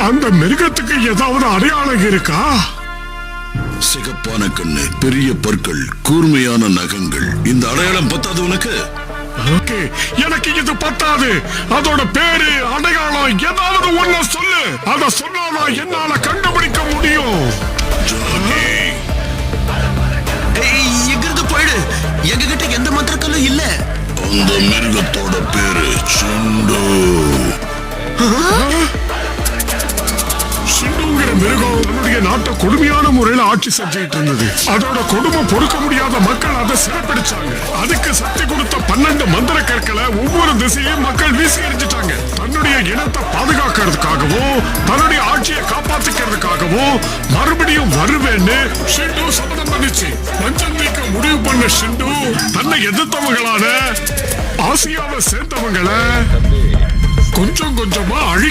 அந்த மிருகத்துக்கு ஏதாவது அடையாளம் இருக்கா? சிகப்பான கண்ணு, பெரிய பற்கள், கூர்மையான நகங்கள். இந்த அடையாளம் பத்தாது உனக்கு? எனக்கு இது பத்தாது. அதோட பேரு, அடையாளம் ஏதாவது ஒண்ணு சொல்லு. அத சொன்னாதான் என்னால கண்டுபிடிக்க முடியும். எங்கிருந்து போயிடு. எங்க கிட்ட எந்த மந்திரக்கல்லும் இல்ல. அந்த மிருகத்தோட பேரு சிண்டு. சிண்டுங்கிற மிருகம் தன்னுடைய நாட்டை கொடுமையான முறையில ஆட்சி செஞ்சுட்டு இருந்தது. அதோட கொடுமை பொறுக்க முடியாத மக்கள் அதை சிறப்பிடிச்சாங்க. அதுக்கு சக்தி கொடுத்த 12 மந்திர கற்களை ஒவ்வொரு திசையும் மக்கள் வீசி எறிஞ்சிட்டாங்க. தன்னுடைய இனத்தை பாதுகாக்கிறதுக்காகவும் தன்னுடைய ஆட்சியை காப்பாத்திக்கிறதுக்காகவும் மறுபடியும் வருவேன்னு ஷிண்டு சபதம் பண்ணிச்சு. பஞ்சம் நீக்க முடிவு பண்ண ஷிண்டு தன்னை எதிர்த்தவங்களான ஆசியாவை சேர்ந்தவங்களை கொஞ்சம் கொஞ்சமா